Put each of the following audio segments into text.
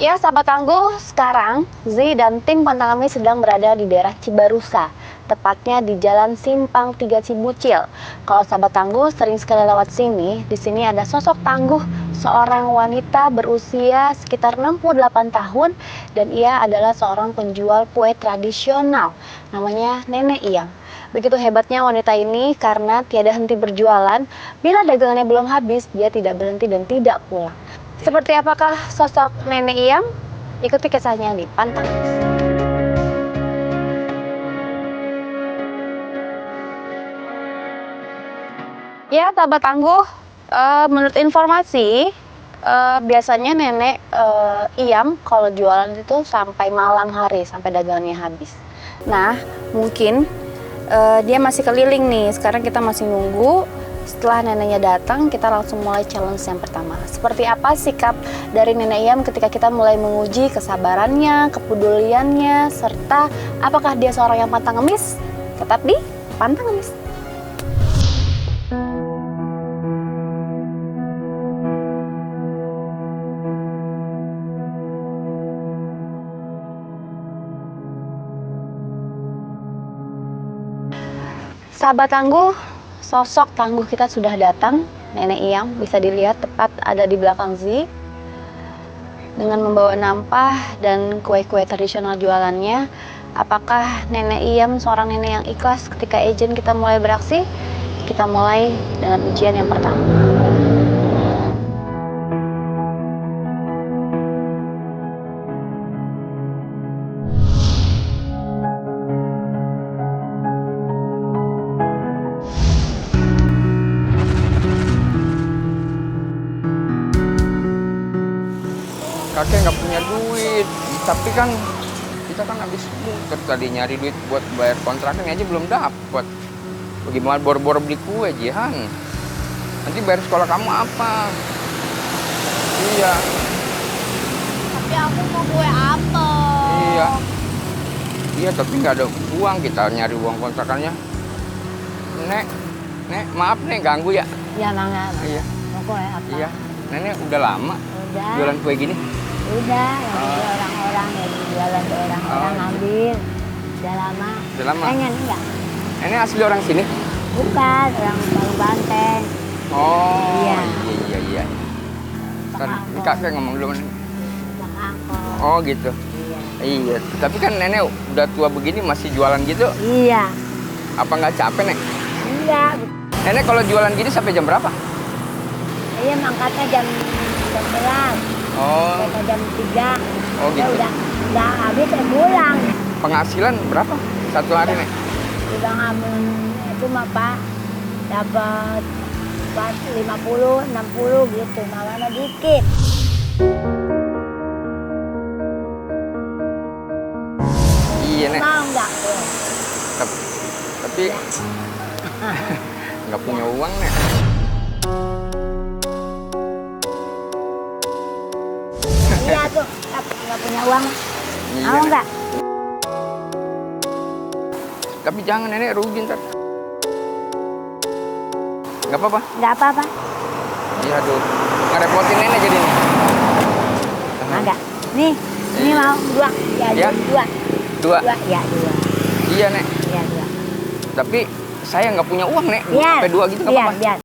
Ya, sahabat tangguh, sekarang Zi dan tim Pantang Amis sedang berada di daerah Cibarusa, tepatnya di Jalan Simpang 3 Cibucil. Kalau sahabat tangguh sering sekali lewat sini, di sini ada sosok tangguh seorang wanita berusia sekitar 68 tahun dan ia adalah seorang penjual kue tradisional, namanya Nenek Iyam. Begitu hebatnya wanita ini karena tiada henti berjualan, bila dagangannya belum habis, dia tidak berhenti dan tidak pulang. Seperti apakah sosok Nenek Iyam? Ikuti kisahnya di Pantang Amis. Ya, sahabat tangguh, menurut informasi, biasanya Nenek Iyam kalau jualan itu sampai malam hari, sampai dagangannya habis. Nah, mungkin dia masih keliling nih. Sekarang kita masih nunggu. Setelah neneknya datang, kita langsung mulai challenge yang pertama. Seperti apa sikap dari Nenek Iyam ketika kita mulai menguji kesabarannya, kepeduliannya, serta apakah dia seorang yang pantang ngemis? Tetap di Pantang Ngemis. Sahabat tangguh, sosok tangguh kita sudah datang. Nenek Iyam bisa dilihat tepat ada di belakang Zi dengan membawa nampah dan kue-kue tradisional jualannya. Apakah Nenek Iyam seorang nenek yang ikhlas ketika izin kita mulai beraksi? Kita mulai dengan ujian yang pertama. Kakek nggak punya duit, tapi kan kita kan habis muter tadi nyari duit buat bayar kontrakan aja belum dapet. Bagaimana bor-bor beli kue, Jihan? Nanti bayar sekolah kamu apa? Iya. Tapi aku mau kue apel. Iya. Iya, tapi nggak ada uang, kita nyari uang kontrakannya. Nek, maaf nih ganggu ya. Ya, mangga. Iya. Mau kue apa? Iya. Nenek udah lama Udah. jualan kue gini. Udah, yang beli orang-orang, yang jualan ke orang-orang ambil. Udah lama. Udah lama. Pengen enggak? Nenek asli orang sini? Bukan, orang Baru Banteng. Oh, Iya. iya. Ntar, ini kakek ngomong dulu. Bang angkot. Oh gitu. Iya. Iya, tapi kan nenek udah tua begini masih jualan gitu. Iya. Apa nggak capek, Nek? Iya. Nenek kalau jualan gini sampai jam berapa? Iya, mangkatnya jam 11. Oh, Sampai jam 3. Oh, Ya gitu. udah habis saya pulang. penghasilan berapa satu hari, Nek? Udah ngamen itu mah Pak dapat 50, 60 gitu, malah dikit. Iya, Nek. Mau nggak? Tapi nggak punya uang, Nek. Iya tuh, nggak punya uang. Iya, Mau Nek. nggak? Tapi jangan, Nenek rugi ntar. Nggak apa-apa. Nggak apa-apa. Iya, aduh. Ngerepotin Nenek jadi nih. Nggak. Nih, ini mau 2. Ya, Ya? 2. Dua. 2, ya 2. Iya, Nek. Ya 2. Tapi saya nggak punya uang, Nek. Biar. Sampai 2 gitu nggak Biar, apa-apa. biar.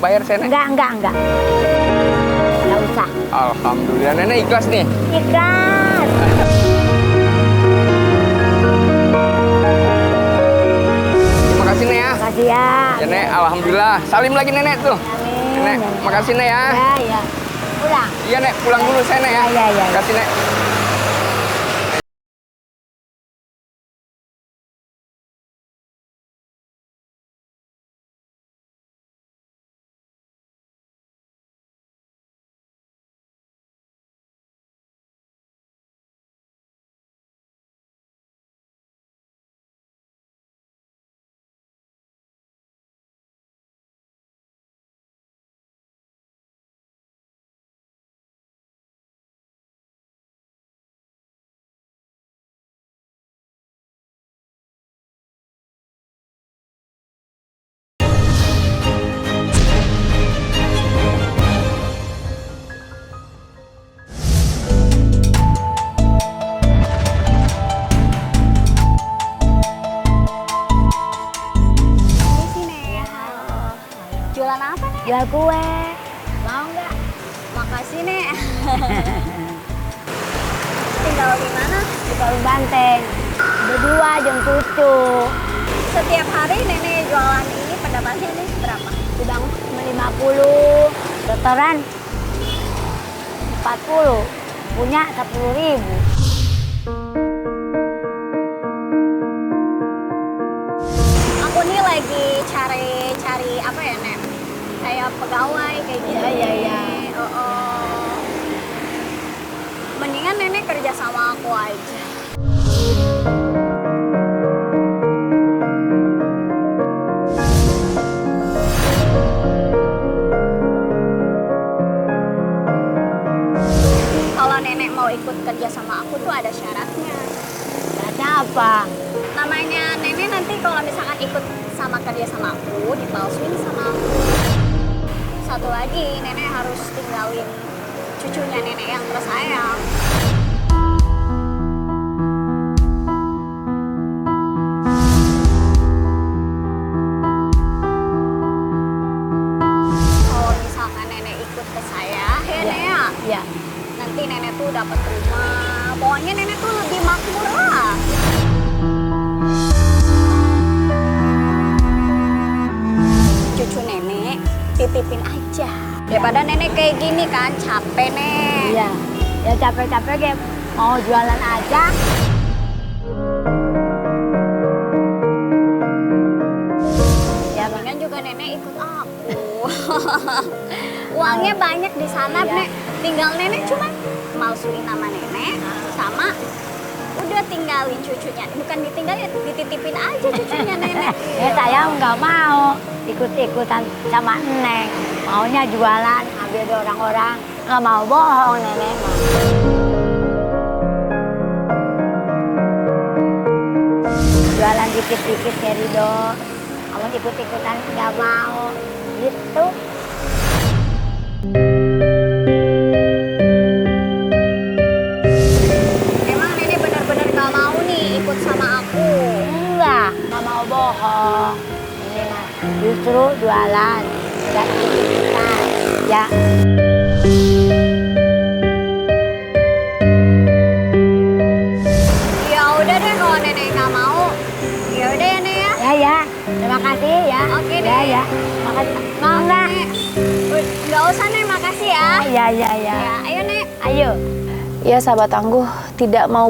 Bayar saya, Nek. Enggak. Enggak usah. Alhamdulillah, Nenek ikhlas nih. Ikhlas. Terima kasih, Nek ya. Makasih ya. Ya, Nek, alhamdulillah. Salim lagi, Nenek tuh. Amin. Nek, makasih, Nek ya. Ya. Pulang. Iya, Nek, pulang dulu saya, Nek ya. Ya. Makasih, Nek. Ini sih, Nek. Jualan apa, Nek? Jual kue. Mau nggak? Makasih, Nek. Tinggal di mana? Di Kalung Banteng. Berdua jam 7. Setiap hari Nenek jualan ini pendapatnya ini berapa? Bang 50. Setoran 40. Punya 10.000. Aku nih lagi cari apa ya, Nek? Kayak pegawai kayak gitu. Iya. Mendingan Nenek kerja sama aku aja. Kalau Nenek mau ikut kerja sama aku tuh ada syaratnya. Syaratnya apa? Namanya Nenek nanti kalau misalkan ikut sama kerja sama aku, dipalsuin sama aku. Satu lagi, Nenek harus tinggalin cucunya Nenek yang tersayang. Kalau misalkan Nenek ikut ke saya, ya Nek ya, Iya. nanti Nenek tuh dapat rumah. Pokoknya Nenek tuh lebih makmur lah. Cucu Nenek titipin aja. Daripada Nenek kayak gini kan, capek, Nek. Iya. Ya capek-capek kayak mau jualan aja. Ya Bang. Mendingan juga Nenek ikut aku. Uangnya banyak di sana, Iya. Nek. Tinggal Nenek cuma malsuin nama Nenek sama udah tinggalin cucunya. Bukan ditinggalin, dititipin aja cucunya Nenek. Ya saya nggak mau ikut-ikutan sama Neng. Maunya jualan, ambil dari orang-orang. Nggak mau bohong Nenek mah. Jualan dikit-dikit ya Rido. Kamu ikut-ikutan nggak mau. Gitu. Emang Nenek benar-benar gak mau nih ikut sama aku. Enggak, nggak mau bohong. Ini mah justru jualan. Nggak ikut-ikutan. Ya. Ya udah deh kalau Nenek gak mau. Ya udah ya, Nek ya. Ya. Terima kasih ya. Oke Ya, deh. ya. Makasih. Mau nggak? Nek. Gak usah, Nek, makasih ya. Ya. Ya, ayo Nek. Ayo. Ya sahabat tangguh, tidak mau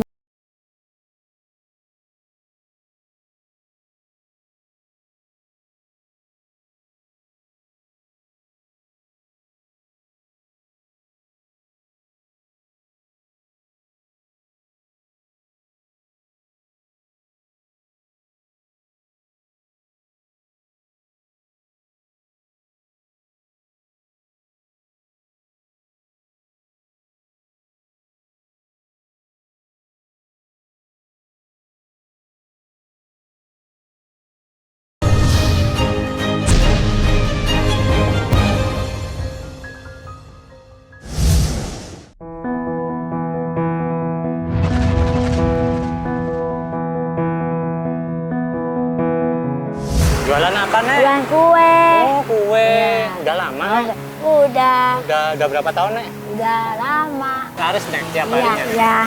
Jualan apa, Nek? Jualan kue. Oh, kue. Iya. Udah lama, Nek? Udah Udah berapa tahun, Nek? udah lama. Laris, Nek, tiap Iya, harinya. iya.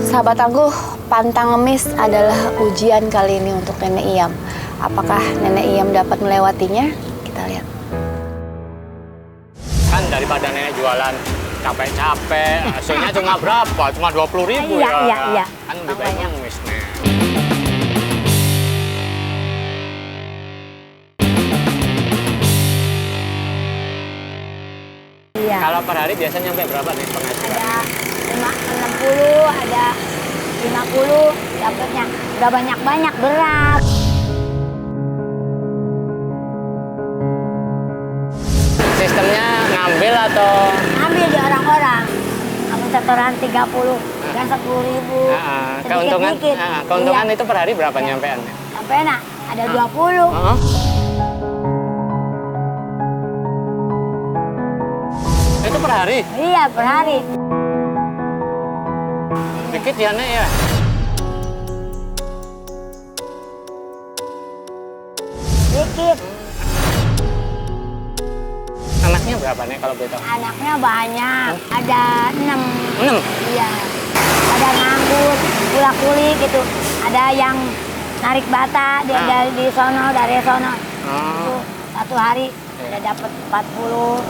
Sahabat tangguh, pantang ngemis adalah ujian kali ini untuk Nenek Iyam. Apakah Nenek Iyam dapat melewatinya? Kita lihat. Kan daripada Nenek jualan capek-capek, hasilnya cuma berapa? Cuma 20.000 Iya, ya. iya, iya. Kan lebih baik Makanya. ngemis, Nek. Iya. Kalau per hari biasanya sampai berapa nih penghasilan? Ada 60, ada 50 dapatnya. Udah banyak-banyak berat. Sistemnya ngambil atau Ambil di orang-orang. Kamu setoran 30 dan 10.000. keuntungan? Sedikit-dikit. Keuntungan Iya. itu per hari berapa nyampean? Sampai enak, ada 20. Heeh. Itu per hari? Iya, per hari. Dikit ya, Nek ya? Dikit. Anaknya berapa, Nek, kalau boleh tahu? Anaknya banyak. Ada 6. 6? Iya. Ada nganggur, kulak-kulik gitu. Ada yang narik bata dari sono, dari sono. Itu satu hari udah dapat 40.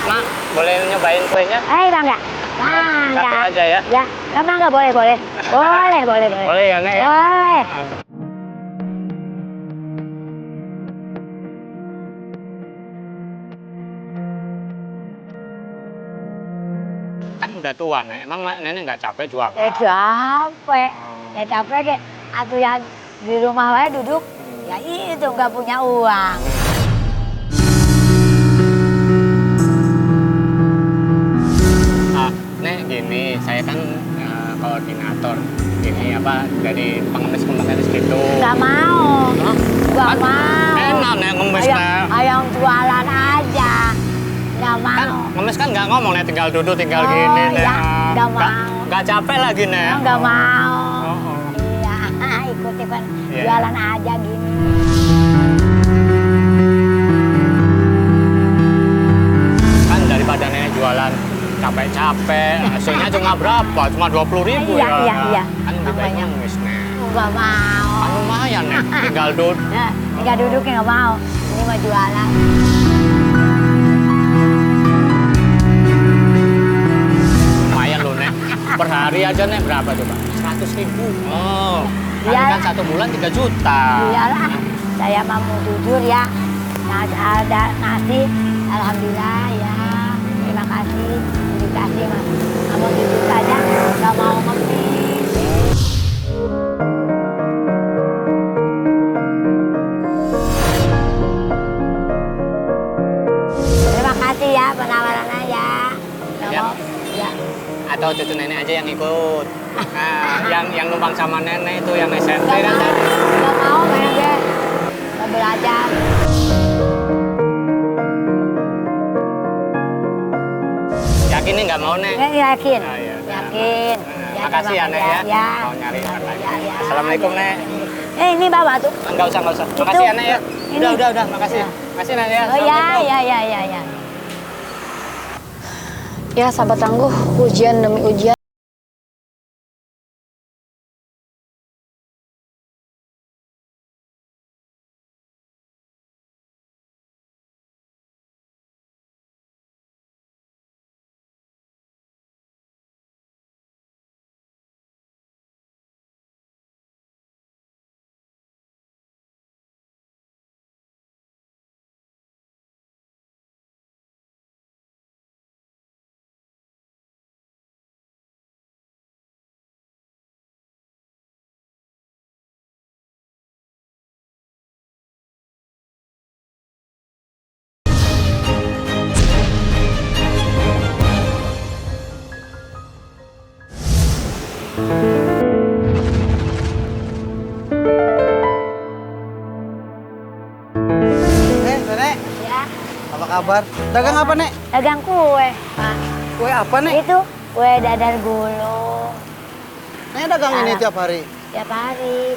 Mak, boleh nyobain kuenya? Bangga. Bangga. Satu aja ya? Ya, bangga boleh, boleh. Boleh, boleh, boleh. Boleh ya, Nek? Ya? Boleh. Kan udah tua, Nek. Emang Nenek nggak capek jual? Capek. Ya capek deh. Atau yang di rumah wae duduk, ya itu nggak punya uang. Nek, gini, saya kan koordinator. Ini apa, dari pengemis-pengemis gitu. Nggak mau. Hah? Nggak Kan mau. enak, Nek, ngemis, Nek. Ayang jualan aja. Nggak mau. Kan ngemis kan nggak ngomong, Nek, tinggal duduk, tinggal Oh, gini, Nek. iya, nggak mau. Nggak capek lagi, Nek. Nggak mau. Oh. Iya, ikut-ikut Iya. jualan aja gini. Kan daripada Nenek jualan capek-capek, hasilnya cuma berapa? Cuma 20.000 Iya, ya. iya, iya. Kan lebih baik Makanya. ngemis, Nek. Nggak mau. Kan lumayan, Nek. Tinggal duduk. Nah, tinggal duduknya nggak mau. Ini mah jualan. Lumayan loh, Nek. Per hari aja, Nek, berapa coba? 100.000. Oh, kali Iya. kan 1 bulan 3 juta. Iyalah, saya mah mau jujur ya. Nah, ada nasi, alhamdulillah ya. Terima kasih, dikasih mas. Kamu jujur saja, nggak mau ngemis. Terima kasih ya penawarannya ya. Nggak Ya. mau, ya. Atau cucu nenek aja yang ikut. Nah, yang numpang sama nenek itu yang SMP Nggak kan mau, tadi. nggak mau kayak gue. Nggak belajar. Yakin nih nggak mau, Nek? Yakin, Ah, iya, udah. yakin. Makasih ya, Nek ya. Ya. Mau nyari ntar lagi. Ya, ya. Assalamualaikum, Nek. Ini bapak tuh. Enggak usah, enggak usah. Makasih ya, Nek ya. Ini. Udah, makasih. Ya. Makasih, Nek ya. Oh ya, Assalamualaikum. ya. Ya, sahabat tangguh, ujian demi ujian. Nenek, Ya, apa kabar? Dagang apa, Nek? dagang kue, Pak. Kue apa, Nek? Itu kue dadar gulung. Nenek dagang ini tiap hari. tiap hari.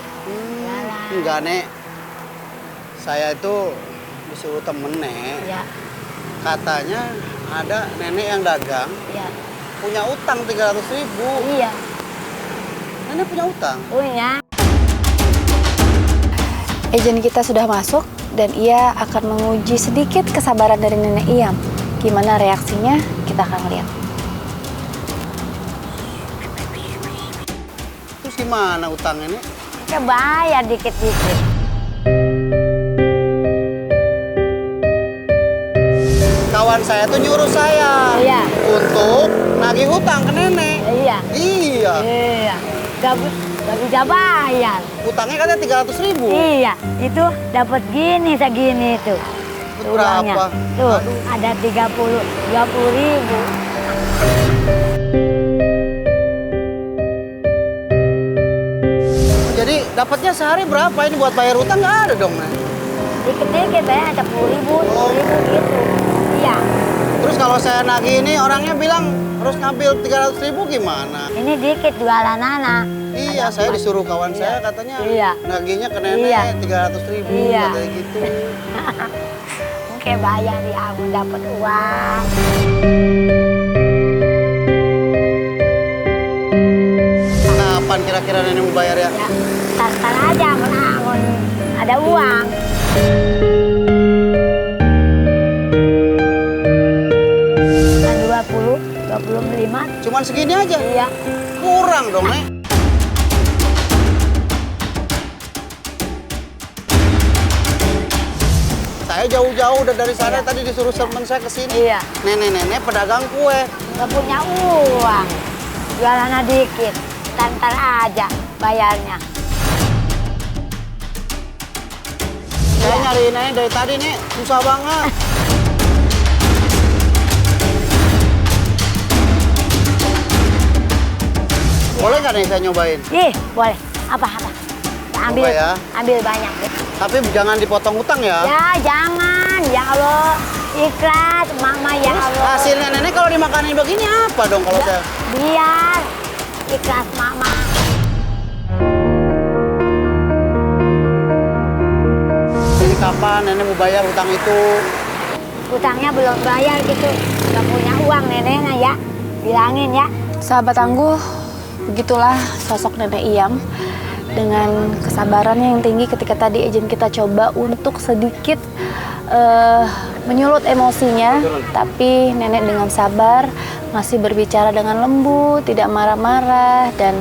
Jalan. Enggak, Nek. Saya itu disuruh temen, Nek. Ya, Katanya ada nenek yang dagang, ya. punya utang 300.000. Iya, Nenek punya utang? punya. Agen kita sudah masuk dan ia akan menguji sedikit kesabaran dari Nenek Iyam. Gimana reaksinya? Kita akan lihat. Terus gimana utangnya, Nek? Kita bayar dikit-dikit. Kawan saya tuh nyuruh saya Iya. untuk nagih hutang ke nenek. Iya. Iya. Iya. Gak bisa bayar. Utangnya katanya 300.000. Iya, itu dapat gini segini tuh. Itu berapa? Tuh, Aduh. ada 30 ribu. Jadi dapatnya sehari berapa ini buat bayar utang nggak ada dong, Nek? Dikit-dikit ya, 10 ribu, 10 ribu gitu. Iya, Terus kalau saya nagih ini orangnya bilang harus ngambil 300.000 gimana? ini dikit jualan anak. Iya, saya disuruh kawan saya katanya Iya. nagihnya ke nenek Iya. 300.000 Iya. katanya gitu. Mungkin bayar ya, aku dapat uang. Kapan kira-kira nenek mau bayar ya? Ya, tar aja menangun. Ada uang. Nah, 25. Cuman segini aja? Iya. Kurang dong, Nek. Saya jauh-jauh udah dari sana tadi disuruh teman saya ke sini. Iya. Nenek-nenek pedagang kue. Nggak punya uang. Jualannya dikit. Tantar aja bayarnya. Saya nyariin nenek dari tadi, Nek. Susah banget. Boleh nggak nih saya nyobain? Ih, boleh. Apa-apa. Ambil, Coba ya. ambil banyak deh. Tapi jangan dipotong utang ya. Ya, jangan. Ya Allah. Ikhlas, Mama ya Terus Allah. hasilnya nenek kalau dimakanin begini apa dong kalau saya? Biar ikhlas Mama. Jadi kapan nenek mau bayar utang itu? Utangnya belum bayar gitu. Nggak punya uang neneknya ya. Bilangin ya. Sahabat tangguh, begitulah sosok Nenek Iyam dengan kesabarannya yang tinggi ketika tadi agen kita coba untuk sedikit menyulut emosinya, tapi nenek dengan sabar masih berbicara dengan lembut, tidak marah-marah, dan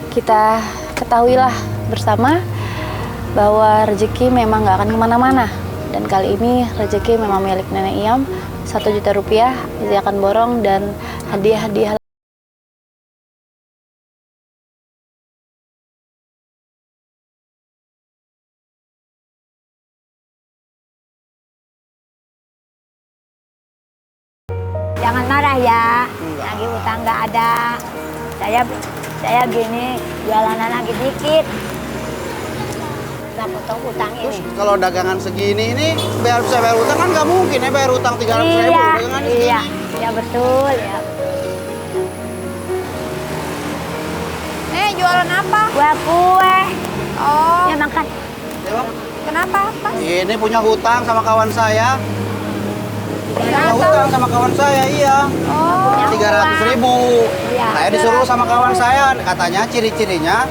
kita ketahuilah bersama bahwa rezeki memang nggak akan kemana-mana. Dan kali ini rezeki memang milik Nenek Iyam, 1 juta rupiah, dia akan borong dan hadiah-hadiah. Jangan marah ya. Enggak. Lagi utang nggak ada. Saya gini jualanan lagi dikit. Nggak potong utang Terus ini. kalau dagangan segini ini bisa bayar utang kan nggak mungkin ya bayar utang 300.000 Iya, dagangan segini. iya, ya betul ya. Nek, jualan apa? Kue. Oh, Ya makan. Ya, Bang. kenapa, Pak? Ini punya hutang sama kawan saya. Punya Kenapa? hutang sama kawan saya, iya. Oh, 300.000. Iya. Saya disuruh sama kawan saya, katanya ciri-cirinya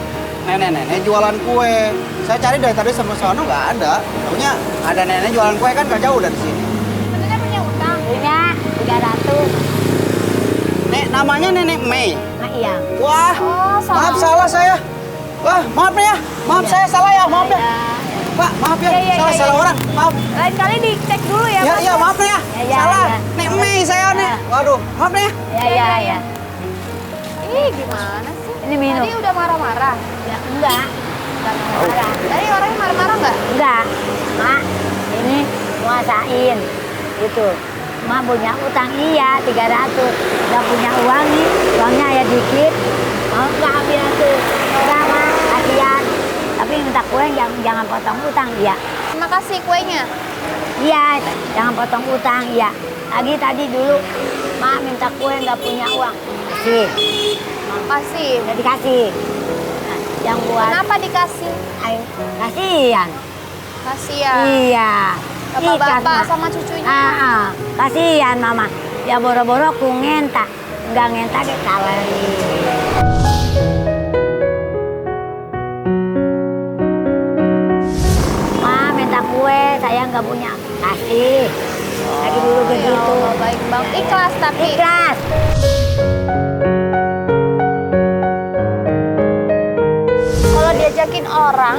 nenek-nenek jualan kue. Saya cari dari tadi sampai sana nggak ada. Punya ada nenek jualan kue kan nggak jauh dari sini. sebenarnya punya utang. Punya 300. Nek, namanya Nenek Mei. Nah, iya. Wah, Oh, maaf salah saya. Wah, maaf ya. Maaf saya salah ya, maaf ya. Pak, maaf ya, Iya, salah iya, salah iya. orang. Maaf. Lain kali dicek dulu ya, Ya, Pak. iya, maaf ya. Iya, Salah. iya. Nek Mei saya, Nek. Waduh, maaf ya. Ya. Ih, gimana sih? Ini minum. Tadi udah marah-marah. Ya, enggak. Enggak marah. Tadi orangnya marah-marah nggak? Enggak. Mak, ini nguasain. Gitu. Mak punya utang iya 300. Enggak punya uang nih. Uangnya ya dikit. Mau enggak ambil tuh. Enggak, Mak. Kasihan. Tapi minta kue jangan potong utang, iya. Terima kasih kuenya. Iya, jangan potong utang, iya. Lagi tadi dulu, Mak minta kue nggak punya uang. Kasih. Makasih. Udah dikasih. Nah, yang buat Kenapa dikasih? air kasihan. Kasihan. Iya. Bapak-bapak Mah. sama cucunya. Kasihan mama. Ya boro-boro ku ngenta. Enggak ngenta ke kawali. Ma minta kue, saya nggak punya. Kasih. Lagi dulu Ya begitu. Allah, baik banget. Ikhlas tapi. Ikhlas. Kalau diajakin orang,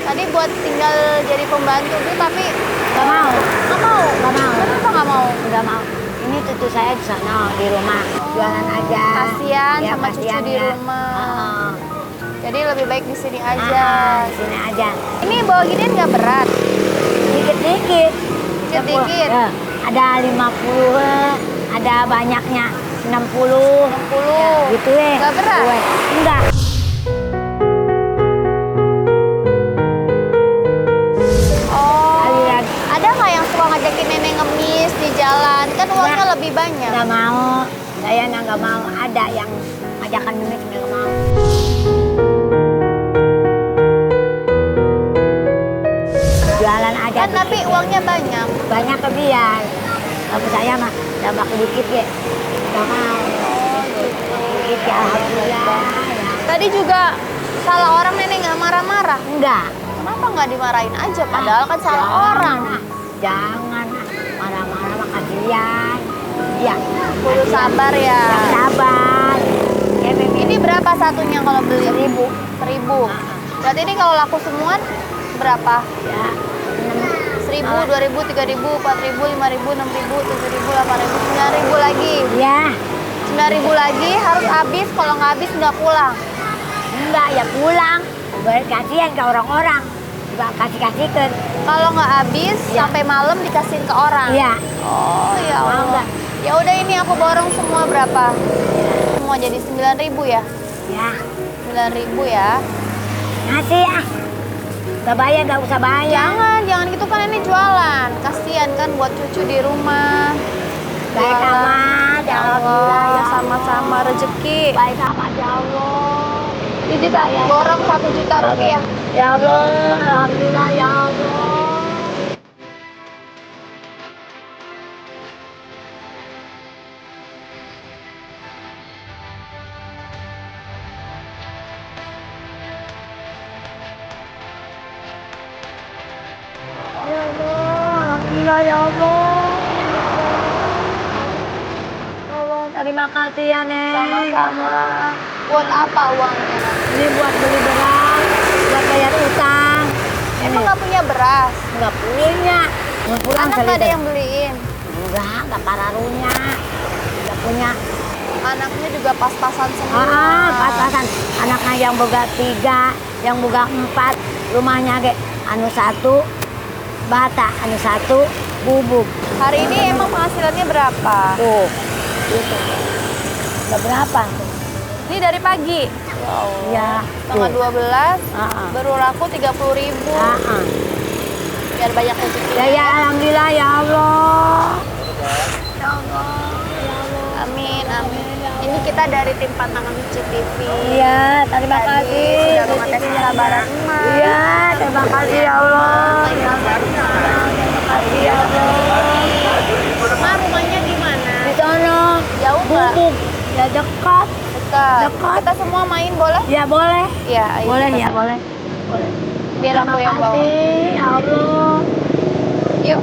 tadi buat tinggal jadi pembantu tuh tapi Nggak mau. Nggak mau. Nggak mau. Kenapa nggak mau? Nggak mau. Ini cucu saya di sana di rumah jualan aja. Kasihan Ya, sama cucu kasihan di ya. rumah. Jadi lebih baik di sini aja. Di sini aja. Ini bawa ginian nggak berat? Dikit-dikit. Dikit-dikit. Ya, ada 50, ada banyaknya 60. 60. Ya, gitu ya. Nggak berat? Kue. Enggak. Oh. Aliran. Ada nggak yang suka ngajakin nenek ngemis di jalan? Kan uangnya Nggak. lebih banyak. Nggak mau. Saya nggak mau. Ada yang ngajakan ngemis nggak mau. Jualan aja. Kan tapi uangnya banyak. Banyak kebiar. Kalau saya mah udah baku dikit ya. Nggak mau. Dikit ya alhamdulillah. Ya. Tadi juga salah orang nenek nggak marah-marah. Enggak. Kenapa nggak dimarahin aja? Padahal kan salah orang. Jangan marah-marah mah kasihan. Ya. Kudu sabar ya. Yang sabar. Ya, Ini berapa satunya kalau beli? 1.000. 1.000. Berarti ini kalau laku semua berapa? Ya. 1.000, 2.000, 3.000, 4.000, 5.000, 6.000, 7.000, 8.000, 9.000 lagi. Ya. 9.000 lagi harus habis. Kalau nggak habis nggak pulang. Enggak ya pulang. Kasihan ke orang-orang. Juga kasih-kasihkan. Kalau nggak habis Ya. sampai malam dikasihin ke orang. Iya. Oh ya Mau Allah. nggak? Ya udah ini aku borong semua berapa? Semua jadi 9.000 ya? Ya. 9.000 ya. Ngasih ah. Gak bayar, gak usah bayar. Jangan gitu kan ini jualan. Kasihan kan buat cucu di rumah. Baik Jualan. amat, ya Ya Alhamdulillah, Allah, ya sama-sama rezeki. Baik amat ya Allah. Ini juga borong 1 juta rupiah. Ya Allah, alhamdulillah ya Allah. Ya Allah, alhamdulillah ya Allah. Allah, terima kasih ya Nek. Sama-sama. Buat apa uangnya? Ini buat beli beras, buat bayar utang. Emang nggak punya beras? Nggak punya. Mau pulang Anak nggak ada yang beliin. Nggak pararunya. Nggak punya. Anaknya juga pas-pasan semua. Pas-pasan. Anaknya yang boga 3, yang boga 4. Rumahnya ge anu 1, bata, anu 1, bubuk. Hari ini emang penghasilannya berapa? Tuh, itu. Udah berapa? Ini dari pagi. Ya. Tanggal 12, Ah. baru laku 30.000. Biar banyak rezeki. Ya, alhamdulillah ya Allah. Amin, amin. Ini kita dari tim Pantang Mici TV. Iya, terima Tadi kasih. sudah mengetes kesabaran emak. Iya, terima kasih ya Allah. Ya Allah. Terima kasih ya Allah. Ma, rumahnya di mana? Di sono. Jauh nggak? Bubuk. Ya dekat. Dekat. Dekat. Kita semua main boleh? Ya boleh. Iya, ayo Boleh kita ya, boleh. Boleh. Biar aku yang bawa. Ya Allah. Yuk.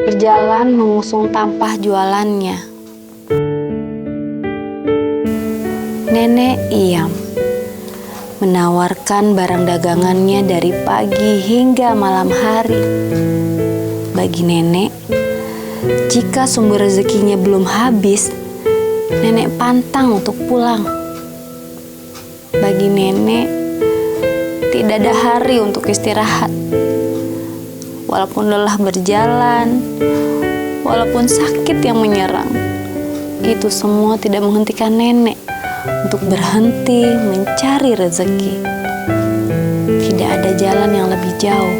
Berjalan mengusung tampah jualannya. Nenek Iyam menawarkan barang dagangannya dari pagi hingga malam hari. Bagi nenek, jika sumber rezekinya belum habis, nenek pantang untuk pulang. Bagi nenek, tidak ada hari untuk istirahat. Walaupun lelah berjalan, walaupun sakit yang menyerang, itu semua tidak menghentikan nenek untuk berhenti mencari rezeki. Tidak ada jalan yang lebih jauh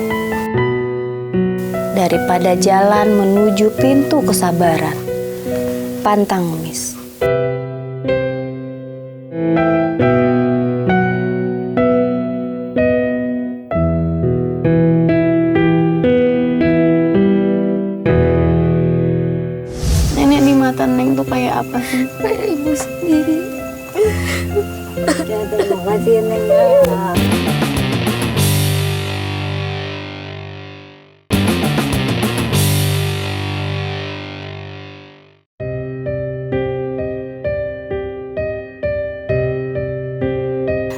daripada jalan menuju pintu kesabaran. Pantang Ngemis. Nenek di mata Neng tuh kayak apa sih? Kayak ibu sendiri. Terima kasih Neng ya.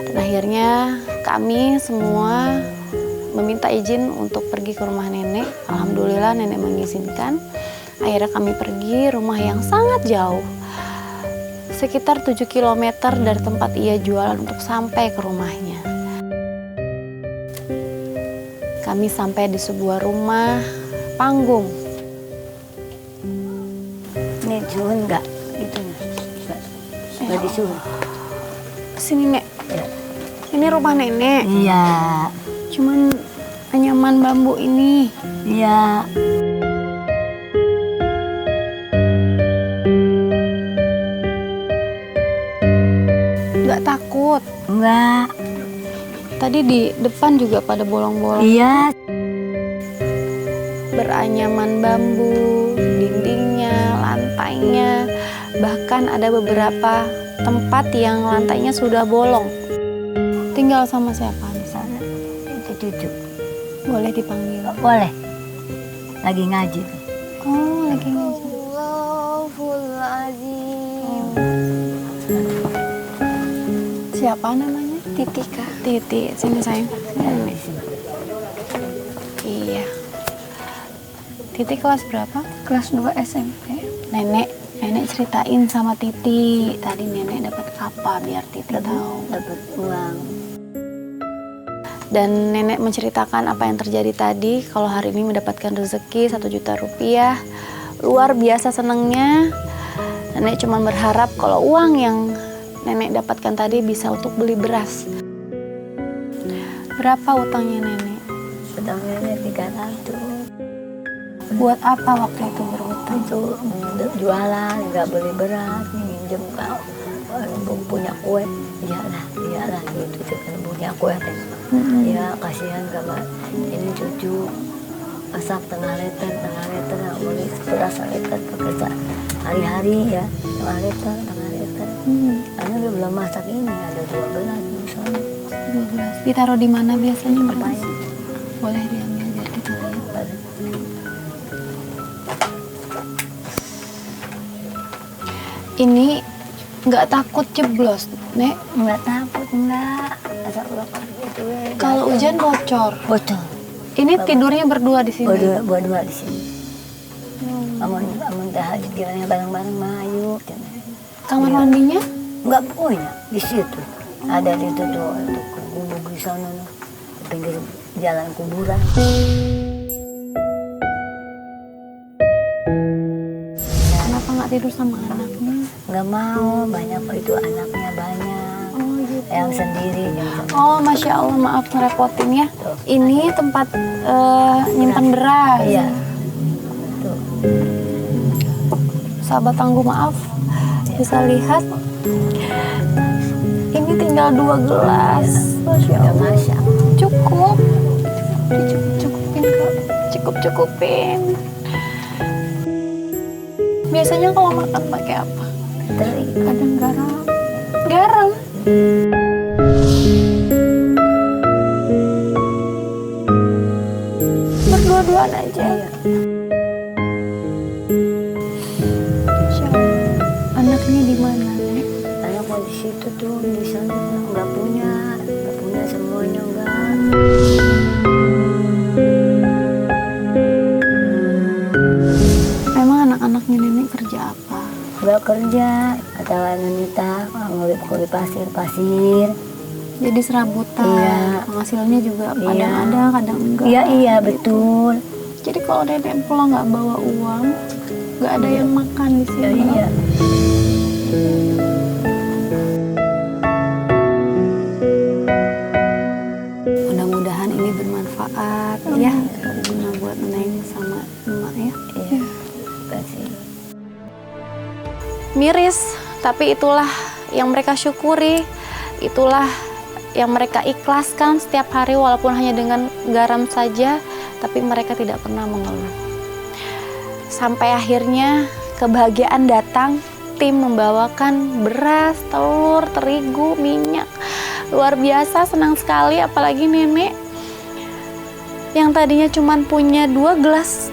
Dan akhirnya kami semua meminta izin untuk pergi ke rumah nenek. Alhamdulillah nenek mengizinkan. Akhirnya kami pergi rumah yang sangat jauh. Sekitar 7 km dari tempat ia jualan untuk sampai ke rumahnya. Kami sampai di sebuah rumah panggung. Ini suhun nggak? Gitu nggak disuhun. Sini Nek. Ini rumah nenek. Iya, Cuman anyaman bambu ini. iya. Nggak takut. Enggak. Tadi di depan juga pada bolong-bolong. Iya. Beranyaman bambu, dindingnya, lantainya. Bahkan ada beberapa tempat yang lantainya sudah bolong. Tinggal sama siapa di sana? Itu cucu. Boleh dipanggil. Boleh. Lagi ngaji. Oh, lagi ngaji. Astagfirullahaladzim. Siapa namanya? Titi kah? Titi. Sini sayang. Iya. Titi kelas berapa? Kelas 2 SMP. Nenek ceritain sama Titi. Tadi nenek dapat apa biar Titi tahu. Dapat uang. Dan nenek menceritakan apa yang terjadi tadi. Kalau hari ini mendapatkan rezeki 1 juta rupiah. Luar biasa senangnya. Nenek cuma berharap kalau uang yang nenek dapatkan tadi bisa untuk beli beras. Berapa utangnya nenek? Utangnya 300. Buat apa waktu itu berutang? Itu jualan, nggak beli beras, minjem kau punya kue. Iyalah gitu tuh kan punya kue. Ya kasihan sama ini cucu masak tengah liter nggak boleh beras liter bekerja hari-hari ya tengah liter. Karena dia belum masak ini ada 12 misalnya. 12. Ditaruh di mana biasanya beras? Apanya? Boleh diambil biar kita lihat. Ini nggak takut jeblos, Nek? Nggak takut enggak. Asal udah gitu ya. Kalau hujan bocor. Bocor. Ini tidurnya berdua di sini. Berdua di sini. Amun dah jalannya bareng-bareng mayu. Kamar mandinya? Nggak punya di situ. Ada di itu tuh kubur di sana di pinggir jalan kuburan. Kenapa nggak tidur sama anaknya? Nggak mau, banyak itu anaknya banyak. Oh gitu. Yang sendiri gitu. Oh, Masya Allah, maaf ngerepotin ya. Ini tempat nyimpan beras. Iya. Tuh. Sahabat Tangguh, maaf. Bisa lihat. Ini tinggal 2 gelas. Masya Nggak Allah. masak. Cukup. Cukup-cukupin kok. Cukup-cukupin. Biasanya kalau makan pakai apa? Teri. Kadang garam. Garam. Berdua-duaan aja. Iya. Masya Allah. Anaknya di mana, Nek? Anak mau di situ tuh di sana nggak punya semuanya enggak. Memang anak-anaknya nenek kerja apa? Nggak kerja, kata wanita ngulip pasir. Jadi serabutan. Iya. Penghasilannya juga kadang Iya. ada, kadang enggak. Iya betul. Jadi kalau nenek pulang nggak bawa uang, nggak ada yang makan di sini. Iya. Mudah-mudahan ini bermanfaat ya, berguna buat Neng sama emak ya. Iya. Kasih. Miris, tapi itulah yang mereka syukuri, itulah yang mereka ikhlaskan setiap hari walaupun hanya dengan garam saja, tapi mereka tidak pernah mengeluh. Sampai akhirnya kebahagiaan datang, tim membawakan beras, telur, terigu, minyak. Luar biasa, senang sekali, apalagi nenek yang tadinya cuma punya 2 gelas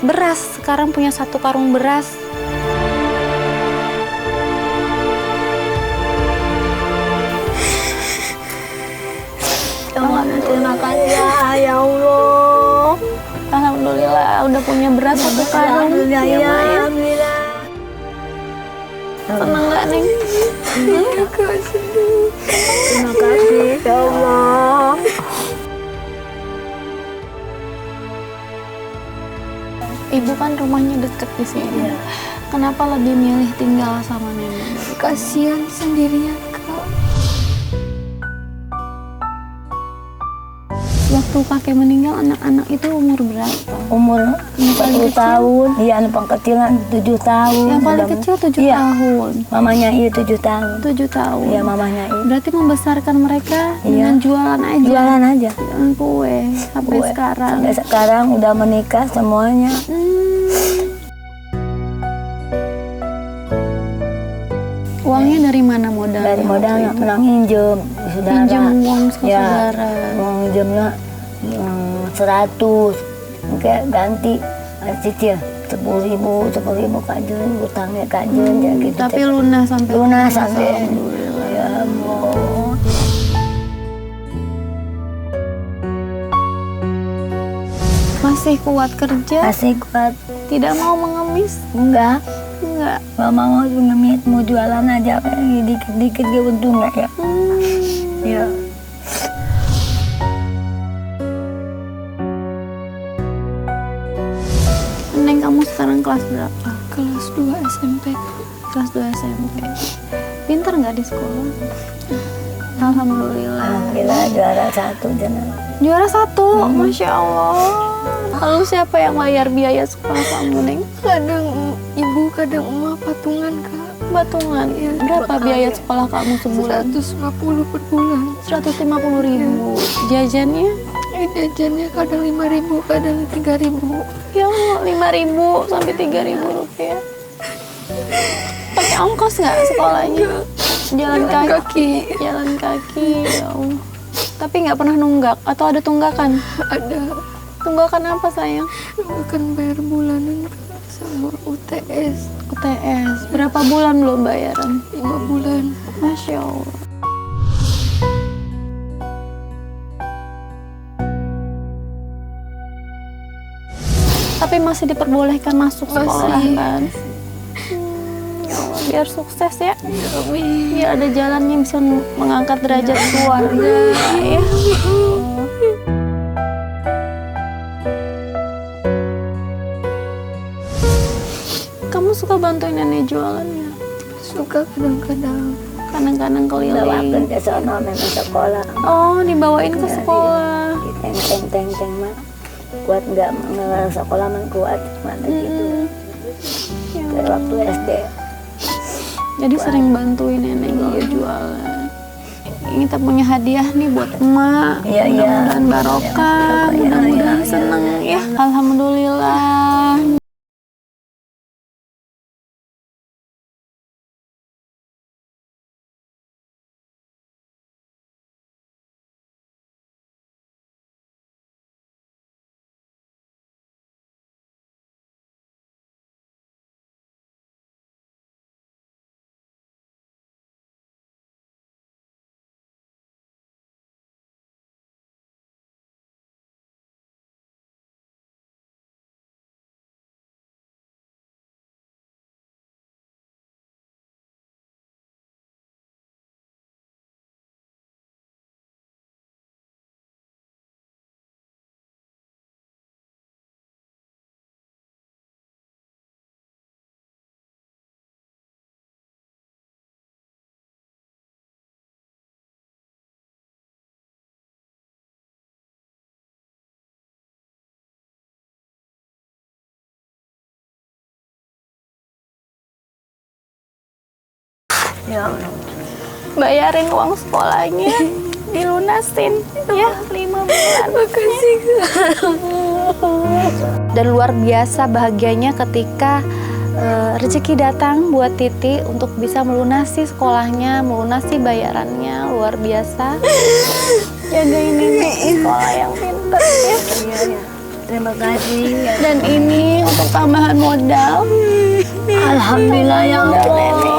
beras, sekarang punya 1 karung beras. Terima kasih ya Allah. Alhamdulillah udah punya beras 1 karung. Alhamdulillah Ya, ya. Mak, ya. Alhamdulillah. Senang nggak Neng? Terima kasih ya Allah. Ibu kan rumahnya deket di sini. Kenapa lebih milih tinggal sama nenek? Kasihan sendirian, Kak. Waktu kakek meninggal, anak-anak itu umur berapa? Umur Yang paling 40 kecil? tahun. Iya, anak pengkecilan 7 tahun. Yang paling Udah- kecil 7 Iya. tahun. Mamanya iya 7 tahun. 7 tahun. Iya, mamanya iya. Berarti membesarkan mereka Iya. dengan jualan aja. Jualan aja. Jualan kue sampai Kue. sekarang. Sampai sekarang udah menikah semuanya. Uangnya dari mana modal? Dari modal nggak pernah nginjem saudara. Pinjam uang sama Ya, saudara. uang minjemnya 100. Kayak ganti cicil 10.000 kajen, utangnya kajen ya gitu. Tapi lunas sampai lunas sampai. Alhamdulillah. Ya Allah. Masih kuat kerja, Masih kuat. tidak mau mengemis? Enggak. Enggak. Gak mau ngemit, mau jualan aja kayak dikit-dikit dia untung nggak ya? Ya. Neng, kamu sekarang kelas berapa? Kelas 2 SMP. Kelas 2 SMP. Pintar nggak di sekolah? Alhamdulillah. Alhamdulillah juara 1 jenah. Juara 1, Masya Allah. Lalu siapa yang bayar biaya sekolah kamu, Neng? Kadang ibu, kadang emak patungan, Kak. Batungan. Berapa biaya sekolah kamu sebulan? 150 per bulan. 150.000. Jajannya? Jajannya kadang 5.000, kadang 3.000. Ya Allah, 5.000 sampai 3.000 rupiah. Pakai ongkos nggak sekolahnya? Jalan kaki. Jalan kaki, ya Allah. Tapi nggak pernah nunggak atau ada tunggakan? Ada Tunggakan apa sayang? akan bayar bulanan, Kak, sama UTS UTS. Berapa bulan belum bayaran? 5 bulan. Masya Allah. Tapi masih diperbolehkan masuk sekolah Masih. kan? Ya Allah, biar sukses ya. Amin. Biar ada jalannya bisa mengangkat derajat keluarga ya. Kamu suka bantuin nenek jualannya? Suka kadang-kadang. Kadang-kadang Bawakan keliling. ke sana memang sekolah. Oh, dibawain ke sekolah. Teng mah. Kuat nggak sekolah mah kuat mana gitu. Ya. Kayak waktu SD. Jadi sering bantuin nenek juga jualan. Ini kita punya hadiah nih buat emak. Iya, iya. Mudah-mudahan barokah, Iya, mudah-mudahan iya, seneng iya. ya. Alhamdulillah. Ya Allah. Bayarin uang sekolahnya, dilunasin ya 5 bulan. Makasih Kak. Dan luar biasa bahagianya ketika rezeki datang buat Titi untuk bisa melunasi sekolahnya, melunasi bayarannya. Luar biasa. Jagain ini sekolah yang pintar ya. Iya, ya. Terima kasih. Ya. Dan ini untuk tambahan modal. Alhamdulillah ya Allah.